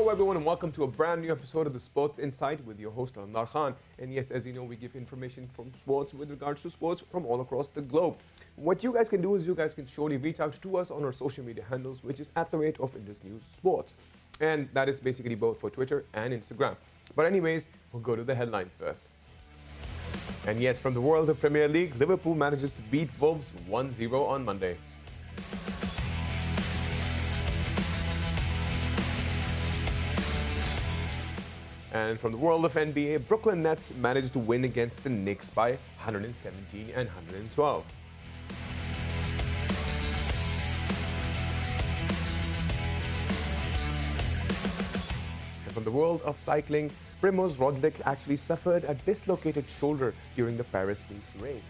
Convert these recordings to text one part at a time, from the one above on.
Hello everyone and welcome to a brand new episode of the Sports Insight with your host Almar Khan. And yes, as you know, we give information from sports with regards to sports from all across the globe. What you guys can do is you guys can surely reach out to us on our social media handles, which is at the rate of Indus News Sports. And that is basically both for Twitter and Instagram. But anyways, we'll go to the headlines first. And yes, from the world of Premier League, Liverpool manages to beat Wolves 1-0 on Monday. And from the world of NBA, Brooklyn Nets managed to win against the Knicks by 117 and 112. And from the world of cycling, Primoz Roglic actually suffered a dislocated shoulder during the Paris-Nice race.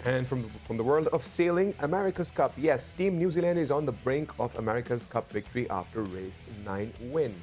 And from the world of sailing, America's Cup. Yes, Team New Zealand is on the brink of America's Cup victory after race 9 win.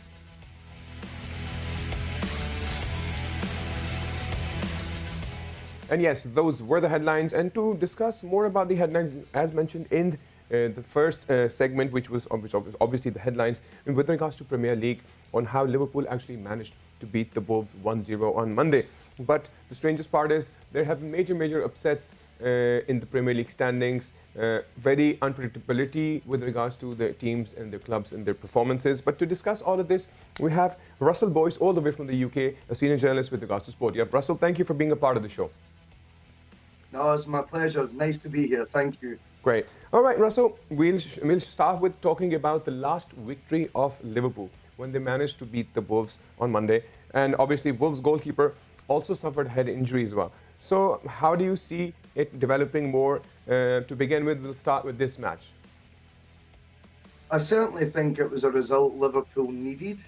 And yes, those were the headlines. And to discuss more about the headlines, as mentioned in the first segment, which was obviously the headlines with regards to Premier League, on how Liverpool actually managed to beat the Wolves 1-0 on Monday. But the strangest part is there have been major upsets in the Premier League standings, very unpredictability with regards to the teams and their clubs and their performances. But to discuss all of this, we have Russell Boyce, all the way from the UK, a senior journalist with regards to sport. Yeah, Russell, thank you for being a part of the show. No, it's my pleasure. Nice to be here. Thank you. Great. All right, Russell, we'll start with talking about the last victory of Liverpool when they managed to beat the Wolves on Monday. And obviously, Wolves goalkeeper also suffered head injury as well. So how do you see it developing more? To begin with, we'll start with this match. I certainly think it was a result Liverpool needed.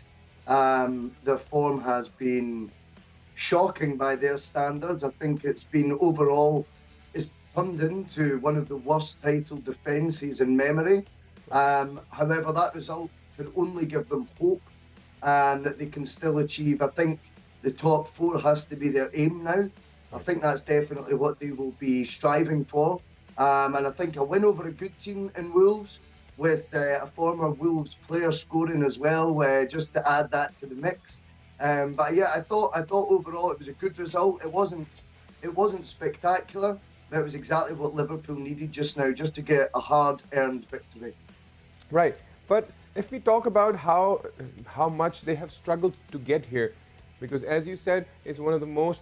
Their form has been shocking by their standards. I think it's been overall, it's turned into one of the worst title defences in memory. However, that result can only give them hope that they can still achieve. I think the top four has to be their aim now. I think that's definitely what they will be striving for. And I think a win over a good team in Wolves, with a former Wolves player scoring as well, just to add that to the mix. But yeah, I thought overall it was a good result. It wasn't spectacular, but it was exactly what Liverpool needed just now, just to get a hard-earned victory. Right. But if we talk about how much they have struggled to get here, because as you said, it's one of the most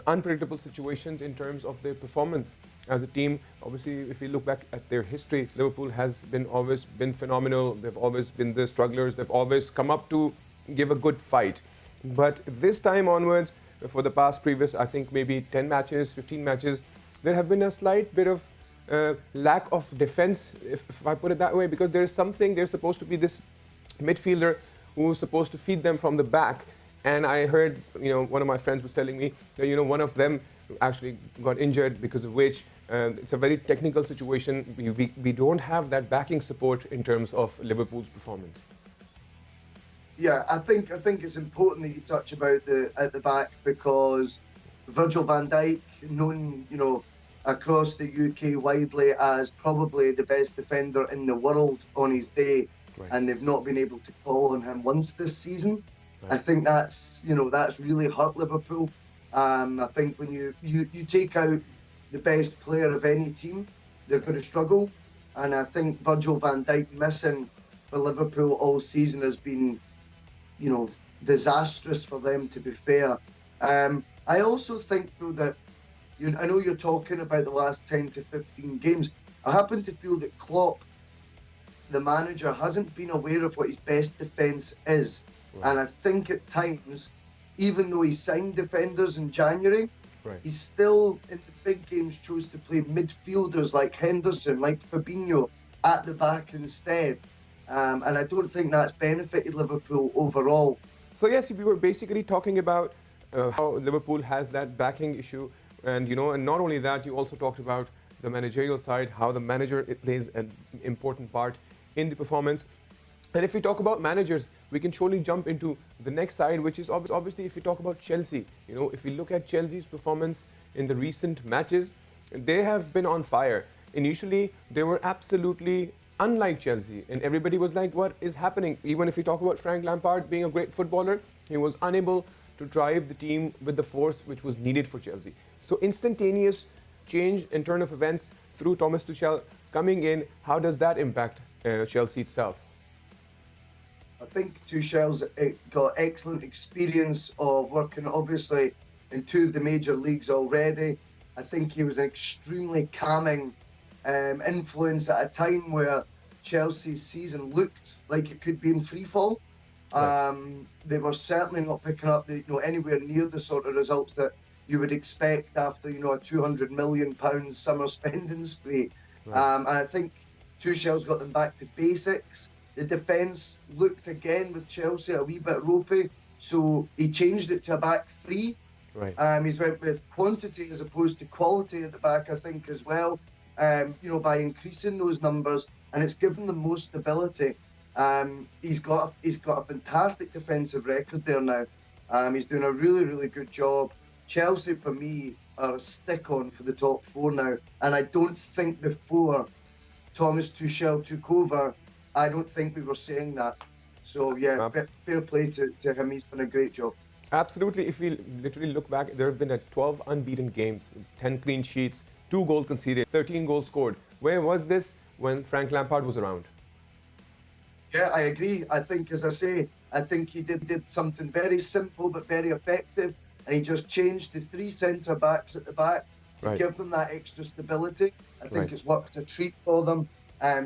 unpredictable situations in terms of their performance as a team. Obviously, if we look back at their history, Liverpool has always been phenomenal. They've always been the strugglers. They've always come up to give a good fight. But this time onwards, for the previous, I think maybe 10 matches, 15 matches, there have been a slight bit of lack of defense, if I put it that way, because there's supposed to be this midfielder who's supposed to feed them from the back. And I heard, one of my friends was telling me that, one of them actually got injured, because of which it's a very technical situation. We don't have that backing support in terms of Liverpool's performance. Yeah, I think it's important that you touch about at the back, because Virgil van Dijk, known, across the UK widely as probably the best defender in the world on his day, right, and they've not been able to call on him once this season. Right. I think that's really hurt Liverpool. I think when you take out the best player of any team, they're going to struggle. And I think Virgil van Dijk missing for Liverpool all season has been, disastrous for them, to be fair. I also think, though, that I know you're talking about the last 10 to 15 games. I happen to feel that Klopp, the manager, hasn't been aware of what his best defence is. Right. And I think at times, even though he signed defenders in January, right, he still, in the big games, chose to play midfielders like Henderson, like Fabinho, at the back instead. And I don't think that's benefited Liverpool overall. So yes, we were basically talking about how Liverpool has that backing issue. And, and not only that, you also talked about the managerial side, how the manager plays an important part in the performance. And if we talk about managers, we can surely jump into the next side, which is obviously if we talk about Chelsea. If we look at Chelsea's performance in the recent matches, they have been on fire. initially they were absolutely unlike Chelsea, and everybody was like, what is happening? Even if you talk about Frank Lampard being a great footballer, he was unable to drive the team with the force which was needed for Chelsea. So instantaneous change and turn of events through Thomas Tuchel coming in, how does that impact Chelsea itself? I think Tuchel's got excellent experience of working, obviously, in two of the major leagues already. I think he was an extremely calming influence at a time where Chelsea's season looked like it could be in freefall. They were certainly not picking up anywhere near the sort of results that you would expect after a £200 million summer spending spree. And I think Tuchel's got them back to basics. The defence looked again with Chelsea a wee bit ropey, so he changed it to a back three. He's went with quantity as opposed to quality at the back, I think, as well. By increasing those numbers, and it's given them more stability. He's got a fantastic defensive record there now. He's doing a really, really good job. Chelsea, for me, are a stick-on for the top four now, and I don't think before Thomas Tuchel took over, I don't think we were saying that. So, yeah, fair play to him. He's done a great job. Absolutely. If we literally look back, there have been 12 unbeaten games, 10 clean sheets, 2 goals conceded, 13 goals scored. Where was this when Frank Lampard was around? Yeah, I agree. I think, as I say, I think he did something very simple but very effective, and he just changed the 3 centre-backs at the back to give them that extra stability. I think it's worked a treat for them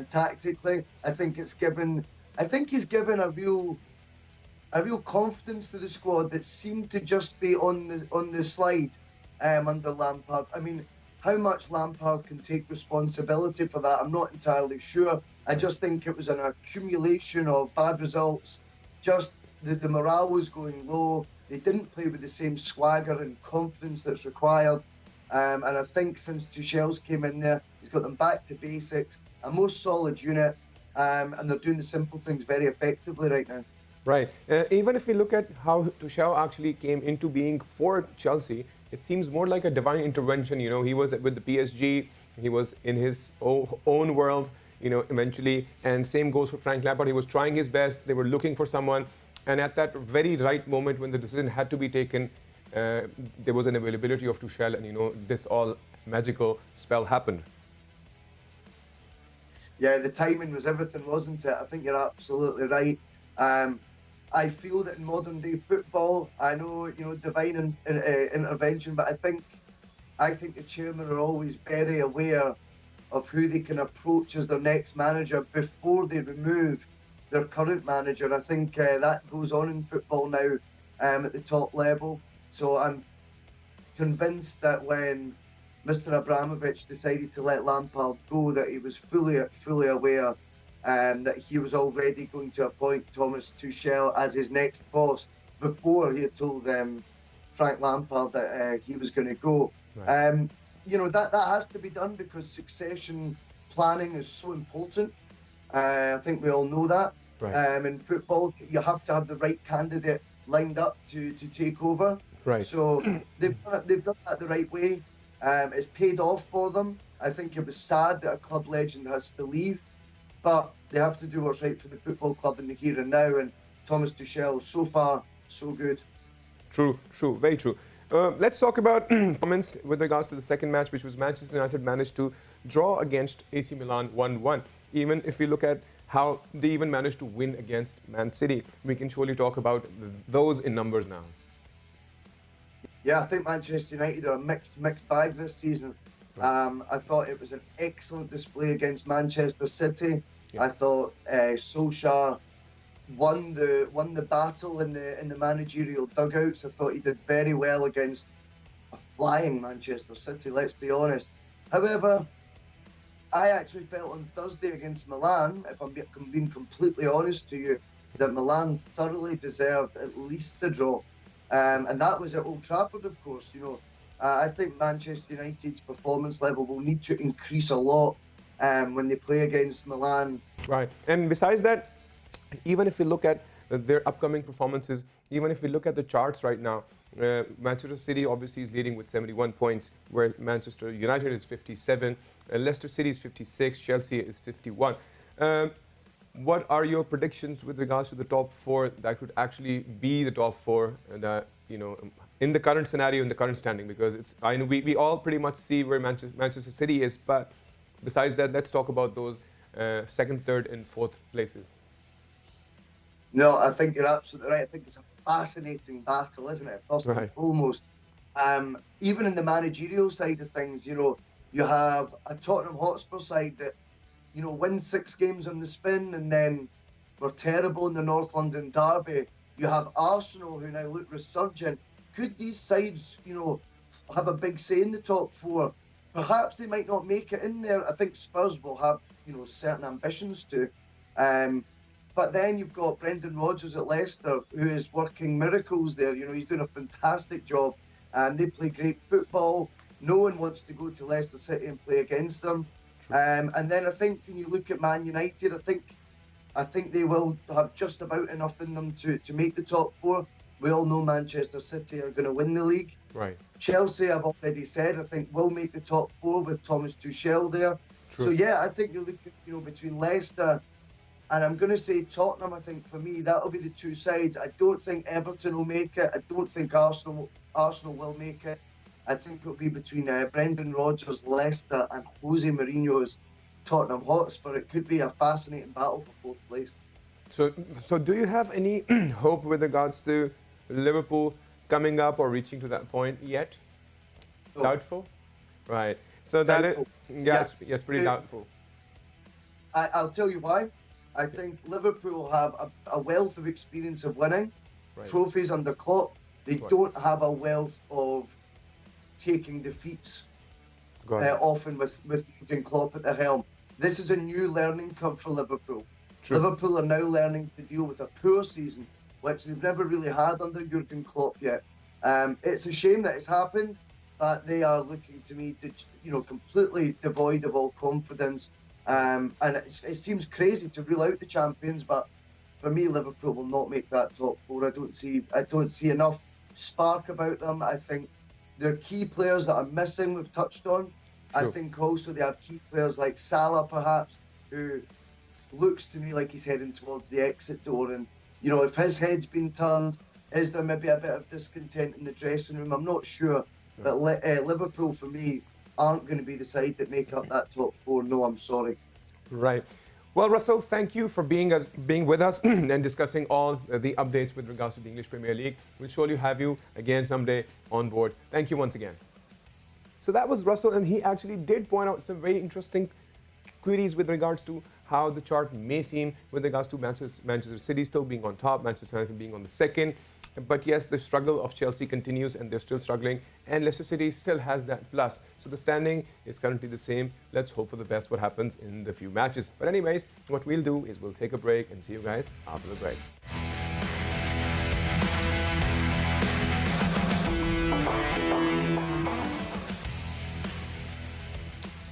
tactically. I think he's given a real confidence to the squad that seemed to just be on the slide under Lampard. I mean, how much Lampard can take responsibility for that, I'm not entirely sure. I just think it was an accumulation of bad results. Just the morale was going low. They didn't play with the same swagger and confidence that's required. And I think since Tuchel's came in there, he's got them back to basics, a more solid unit, and they're doing the simple things very effectively right now. Right. Even if we look at how Tuchel actually came into being for Chelsea, it seems more like a divine intervention. He was with the PSG, he was in his own world, eventually. And same goes for Frank Lampard. He was trying his best. They were looking for someone. And at that very right moment when the decision had to be taken, there was an availability of Tuchel, and, this all magical spell happened. Yeah, the timing was everything, wasn't it? I think you're absolutely right. I feel that in modern day football, I know, divine intervention, but I think the chairman are always very aware of who they can approach as their next manager before they remove their current manager. I think that goes on in football now at the top level. So I'm convinced that when Mr. Abramovich decided to let Lampard go, that he was fully aware that he was already going to appoint Thomas Tuchel as his next boss before he had told Frank Lampard that he was going to go. That has to be done because succession planning is so important. I think we all know that. In football, you have to have the right candidate lined up to take over. So they've done that the right way. It's paid off for them. I think it was sad that a club legend has to leave, but they have to do what's right for the football club in the here and now. And Thomas Tuchel, so far, so good. True, very true. Let's talk about comments with regards to the second match, which was Manchester United managed to draw against AC Milan 1-1. Even if we look at how they even managed to win against Man City, we can surely talk about those in numbers now. Yeah, I think Manchester United are a mixed bag this season. I thought it was an excellent display against Manchester City. I thought Solskjaer won the battle in the managerial dugouts. I thought he did very well against a flying Manchester City, let's be honest. However, I actually felt on Thursday against Milan, if I'm being completely honest to you, that Milan thoroughly deserved at least the draw. And that was at Old Trafford, of course. I think Manchester United's performance level will need to increase a lot when they play against Milan. Right. And besides that, even if we look at their upcoming performances. Even if we look at the charts right now, Manchester City obviously is leading with 71 points, where Manchester United is 57, Leicester City is 56, Chelsea is 51. What are your predictions with regards to the top four that could actually be the top four that, in the current scenario, in the current standing? Because I know we all pretty much see where Manchester City is, but besides that, let's talk about those second, third, and fourth places. No, I think you're absolutely right. I think it's a fascinating battle, isn't it? First and foremost. Even in the managerial side of things, you have a Tottenham Hotspur side that, wins 6 games on the spin and then were terrible in the North London derby. You have Arsenal, who now look resurgent. Could these sides, have a big say in the top four? Perhaps they might not make it in there. I think Spurs will have, certain ambitions to. But then you've got Brendan Rodgers at Leicester, who is working miracles there. He's doing a fantastic job. They play great football. No one wants to go to Leicester City and play against them. And then I think when you look at Man United, I think they will have just about enough in them to make the top four. We all know Manchester City are going to win the league. Right. Chelsea, I've already said, I think will make the top four with Thomas Tuchel there. True. So yeah, I think you're looking, between Leicester and I'm going to say Tottenham. I think for me that'll be the two sides. I don't think Everton will make it. I don't think Arsenal will make it. I think it'll be between Brendan Rodgers, Leicester, and Jose Mourinho's Tottenham Hotspur. It could be a fascinating battle for fourth place. So do you have any hope with regards to Liverpool coming up or reaching to that point yet? No. Doubtful? Right. So doubtful. It's pretty doubtful. I'll tell you why. I think Liverpool have a wealth of experience of winning, trophies under Klopp. They don't have a wealth of taking defeats, often with Jurgen Klopp at the helm. This is a new learning curve for Liverpool. True. Liverpool are now learning to deal with a poor season, which they've never really had under Jurgen Klopp yet. It's a shame that it's happened, but they are looking to me to, completely devoid of all confidence. And it seems crazy to rule out the champions, but for me, Liverpool will not make that top four. I don't see enough spark about them. I think there are key players that are missing. We've touched on. True. I think also they have key players like Salah, perhaps, who looks to me like he's heading towards the exit door. And if his head's been turned, is there maybe a bit of discontent in the dressing room? I'm not sure. But Liverpool, for me, aren't going to be the side that make up that top four. No, I'm sorry. Right. Well, Russell, thank you for being with us and discussing all the updates with regards to the English Premier League. We'll surely have you again someday on board. Thank you once again. So that was Russell, and he actually did point out some very interesting queries with regards to how the chart may seem with regards to Manchester City still being on top, Manchester United being on the second. But yes, the struggle of Chelsea continues and they're still struggling. And Leicester City still has that plus. So the standing is currently the same. Let's hope for the best what happens in the few matches. But anyways, what we'll do is we'll take a break and see you guys after the break.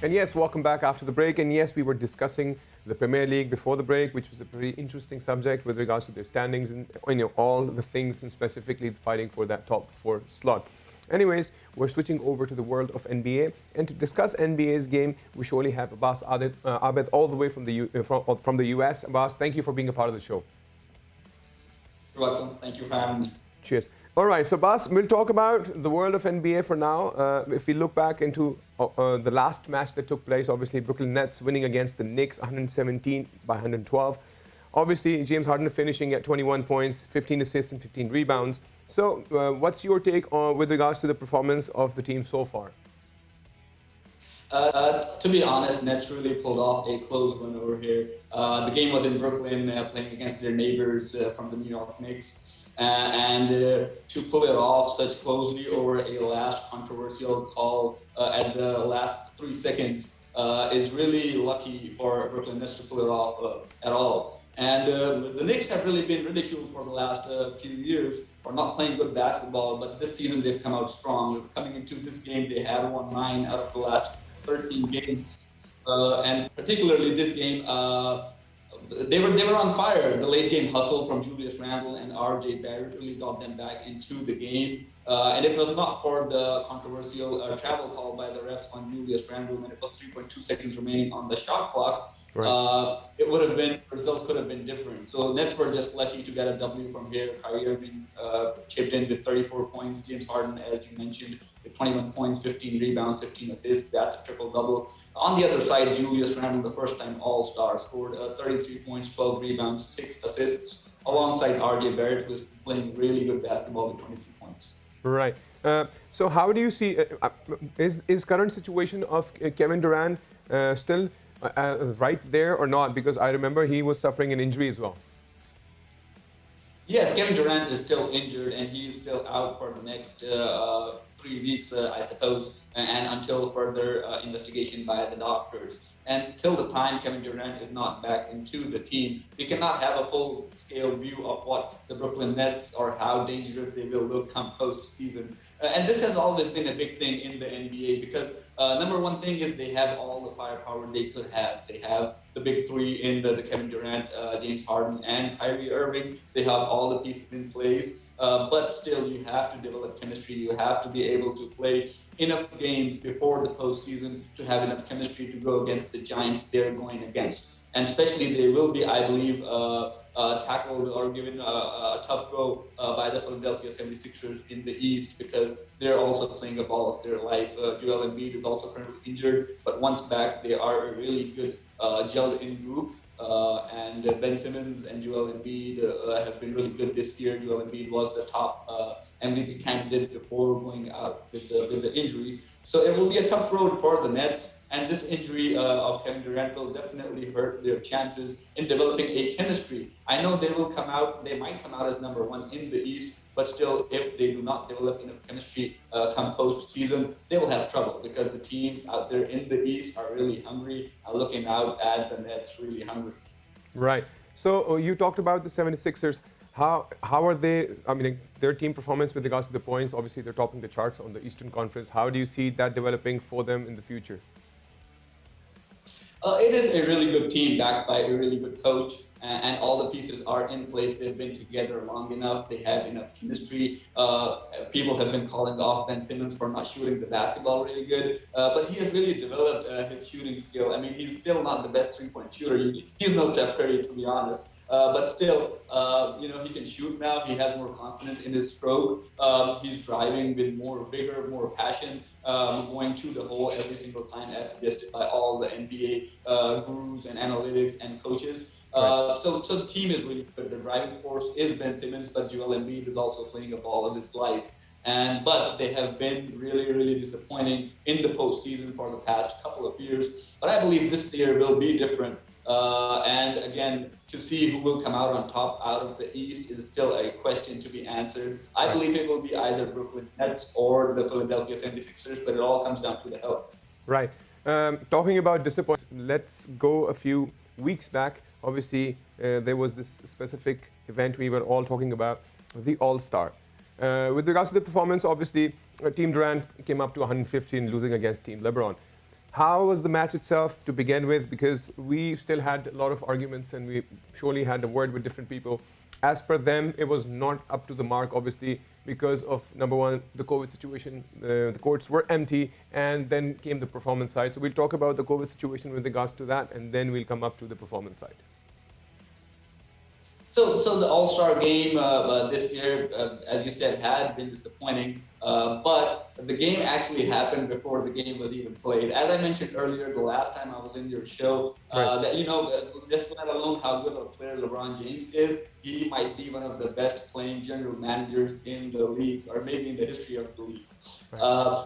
And yes, welcome back after the break. And yes, we were discussing the Premier League before the break, which was a pretty interesting subject with regards to their standings and all the things, and specifically fighting for that top four slot. Anyways, we're switching over to the world of NBA, and to discuss NBA's game, we surely have Abbas Abed all the way from the US. Abbas, thank you for being a part of the show. You're welcome. Thank you for having me. Cheers. All right, so Bas, we'll talk about the world of NBA for now. If we look back into the last match that took place, obviously Brooklyn Nets winning against the Knicks 117 by 112. Obviously, James Harden finishing at 21 points, 15 assists and 15 rebounds. So what's your take with regards to the performance of the team so far? To be honest, Nets really pulled off a close win over here. The game was in Brooklyn, playing against their neighbors from the New York Knicks. And to pull it off such closely over a last controversial call at the last 3 seconds is really lucky for Brooklyn Nets to pull it off at all. And the Knicks have really been ridiculed for the last few years for not playing good basketball, but this season they've come out strong. Coming into this game, they have won 9 out of the last 13 games. And particularly this game, they were on fire. The late game hustle from Julius Randle and RJ Barrett really got them back into the game. And it was not for the controversial travel call by the refs on Julius Randle when it was 3.2 seconds remaining on the shot clock. Right. It would have been, results could have been different. So Nets were just lucky to get a W from here. Kyrie Irving chipped in with 34 points. James Harden, as you mentioned, with 21 points, 15 rebounds, 15 assists. That's a triple-double. On the other side, Julius Randle, the first-time All-Star, scored 33 points, 12 rebounds, 6 assists, alongside RJ Barrett, who was playing really good basketball with 23 points. Right. So how do you see, is current situation of Kevin Durant still right there or not? Because I remember he was suffering an injury as well. Yes, Kevin Durant is still injured, and he is still out for the next 3 weeks, I suppose, and until further investigation by the doctors. And till the time Kevin Durant is not back into the team, we cannot have a full-scale view of what the Brooklyn Nets or how dangerous they will look come post-season. And this has always been a big thing in the NBA because number one thing is they have all the firepower they could have. They have the big three in the Kevin Durant, James Harden, and Kyrie Irving. They have all the pieces in place. But still, you have to develop chemistry. You have to be able to play enough games before the postseason to have enough chemistry to go against the giants they're going against. And especially, they will be, I believe, tackled or given a tough go by the Philadelphia 76ers in the East because they're also playing a ball of their life. Joel Embiid is also currently injured, but once back, they are a really good gelled-in group. And Ben Simmons and Joel Embiid have been really good this year. Joel Embiid was the top MVP candidate before going out with the injury. So it will be a tough road for the Nets. And this injury of Kevin Durant will definitely hurt their chances in developing a chemistry. I know they might come out as number one in the East, but still, if they do not develop enough chemistry come post-season, they will have trouble because the teams out there in the East are really hungry, are looking out at the Nets really hungry. Right. So you talked about the 76ers. How are they, I mean, their team performance with regards to the points, obviously they're topping the charts on the Eastern Conference. How do you see that developing for them in the future? It is a really good team backed by a really good coach, and all the pieces are in place. They've been together long enough. They have enough chemistry. People have been calling off Ben Simmons for not shooting the basketball really good, but he has really developed his shooting skill. I mean, he's still not the best three-point shooter. He's no Steph Curry, to be honest. But still, he can shoot now. He has more confidence in his stroke. He's driving with more vigor, more passion, going to the hole every single time, as suggested by all the NBA gurus and analytics and coaches. So the team is really good. The driving force is Ben Simmons, but Joel Embiid is also playing a ball of his life. But they have been really, really disappointing in the postseason for the past couple of years. But I believe this year will be different. And again, to see who will come out on top out of the East is still a question to be answered. I believe it will be either Brooklyn Nets or the Philadelphia 76ers, but it all comes down to the health. Right. Talking about disappointment, let's go a few weeks back. Obviously, there was this specific event we were all talking about, the All-Star. With regards to the performance, obviously, Team Durant came up to 115, losing against Team LeBron. How was the match itself to begin with? Because we still had a lot of arguments and we surely had a word with different people. As per them, it was not up to the mark, obviously, because of, number one, the COVID situation. The courts were empty, and then came the performance side. So we'll talk about the COVID situation with regards to that, and then we'll come up to the performance side. So the All-Star game this year, as you said, had been disappointing. But the game actually happened before the game was even played. As I mentioned earlier, the last time I was in your show, that just let alone how good a player LeBron James is, he might be one of the best playing general managers in the league, or maybe in the history of the league.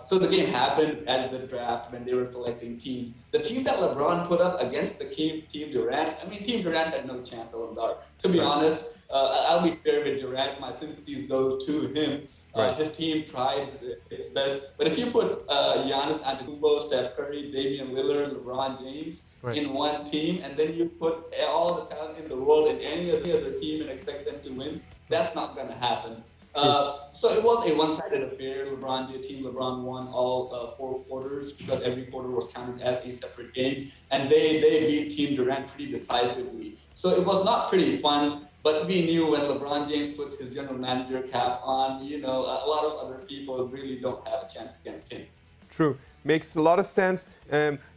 So the game happened at the draft when they were selecting teams. The team that LeBron put up against the Team Durant, I mean, Team Durant had no chance of them. To be honest, I'll be fair with Durant. My sympathies go to him. His team tried its best. But if you put Giannis Antetokounmpo, Steph Curry, Damian Lillard, LeBron James in one team, and then you put all the talent in the world in any other team and expect them to win, that's not going to happen. True. So it was a one-sided affair. Team LeBron won all 4 quarters because every quarter was counted as a separate game, and they beat Team Durant pretty decisively. So it was not pretty fun. But we knew when LeBron James puts his general manager cap on, a lot of other people really don't have a chance against him. True. Makes a lot of sense.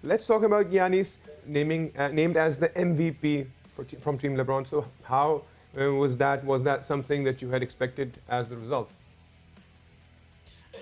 Let's talk about Giannis named as the MVP from Team LeBron. So how was that? Was that something that you had expected as the result?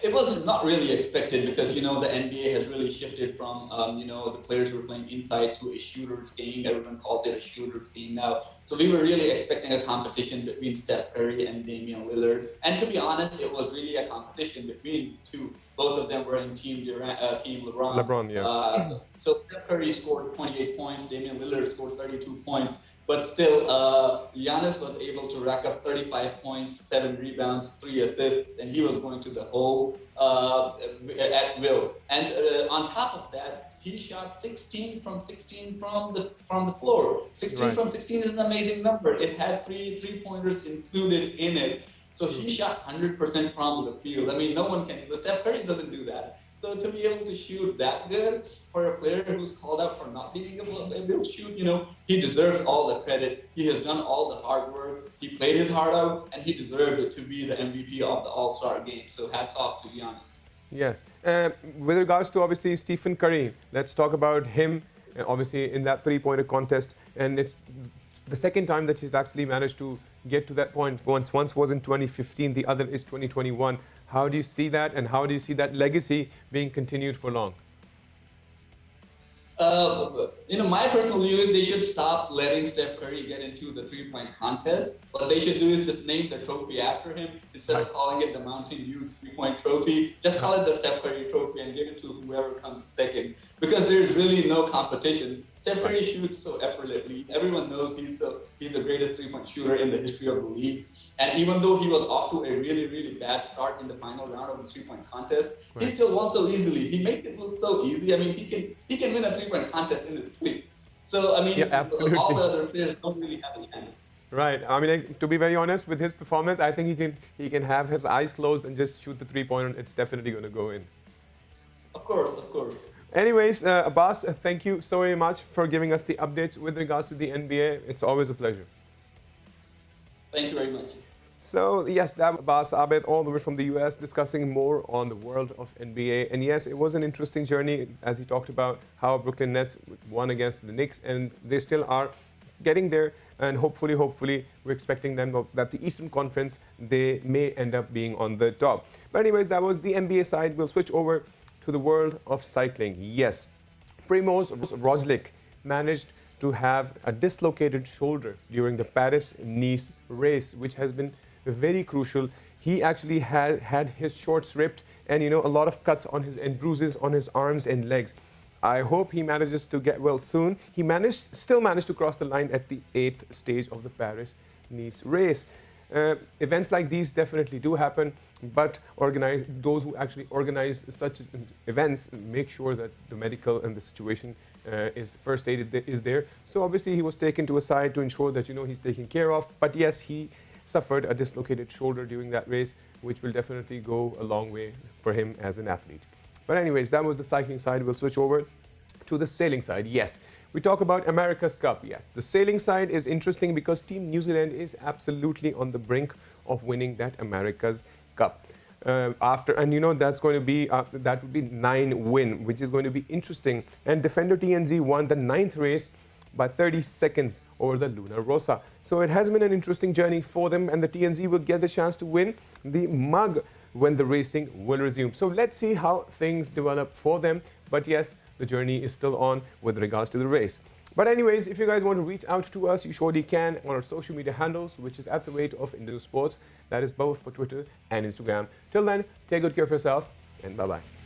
It was not really expected because the NBA has really shifted from the players who are playing inside to a shooter's game. Everyone calls it a shooter's game now. So we were really expecting a competition between Steph Curry and Damian Lillard. And to be honest, it was really a competition between the two. Both of them were in Team LeBron. LeBron, yeah. So Steph Curry scored 28 points. Damian Lillard scored 32 points. But still, Giannis was able to rack up 35 points, 7 rebounds, 3 assists, and he was going to the hole at will. And on top of that, he shot 16 from 16 from the floor. 16 Right. from 16 is an amazing number. It had three-pointers included in it. So he shot 100% from the field. I mean, no one can. Steph Curry doesn't do that. So to be able to shoot that good for a player who's called out for not being able to shoot, he deserves all the credit. He has done all the hard work. He played his heart out, and he deserved it to be the MVP of the All-Star game. So hats off to Giannis. Yes. With regards to obviously Stephen Curry, let's talk about him. Obviously in that three-pointer contest, and it's the second time that he's actually managed to get to that point. Once was in 2015, the other is 2021. How do you see that, and how do you see that legacy being continued for long? My personal view is they should stop letting Steph Curry get into the three-point contest. What they should do is just name the trophy after him instead of calling it the Mountain Dew three-point trophy. Just call it the Steph Curry trophy and give it to whoever comes second, because there's really no competition. Steph Curry shoots so effortlessly. Everyone knows he's the greatest three-point shooter in the history of the league. And even though he was off to a really, really bad start in the final round of the three-point contest, he still won so easily. He made it look so easy. I mean, he can win a three-point contest in his sleep. So I mean, all the other players don't really have a chance. Right. I mean, to be very honest, with his performance, I think he can have his eyes closed and just shoot the three-pointer. It's definitely going to go in. Of course, of course. Anyways, Abbas, thank you so very much for giving us the updates with regards to the NBA. It's always a pleasure. Thank you very much. So, yes, that was Abbas Abed, all the way from the US, discussing more on the world of NBA. And yes, it was an interesting journey, as he talked about how Brooklyn Nets won against the Knicks, and they still are getting there. And hopefully, we're expecting them that the Eastern Conference, they may end up being on the top. But anyways, that was the NBA side. We'll switch over to the world of cycling. Yes, Primoz Roglic managed to have a dislocated shoulder during the Paris-Nice race, which has been very crucial. He actually had his shorts ripped, and a lot of cuts on his and bruises on his arms and legs. I hope he manages to get well soon. He still managed to cross the line at the 8th stage of the Paris-Nice race. Events like these definitely do happen, but those who actually organize such events make sure that the medical and the situation is first aid is there. So obviously he was taken to a side to ensure that he's taken care of. But yes, he suffered a dislocated shoulder during that race, which will definitely go a long way for him as an athlete. But anyways, that was the cycling side. We'll switch over to the sailing side. Yes, we talk about America's Cup. Yes, the sailing side is interesting because Team New Zealand is absolutely on the brink of winning that America's Cup. That's going to be that would be 9 win, which is going to be interesting. And Defender TNZ won the 9th race by 30 seconds over the Luna Rossa. So it has been an interesting journey for them, and the TNZ will get the chance to win the mug when the racing will resume. So let's see how things develop for them. But yes, the journey is still on with regards to the race. But anyways, if you guys want to reach out to us, you surely can on our social media handles, which is at the rate of Indus Sports. That is both for Twitter and Instagram. Till then, take good care of yourself, and bye-bye.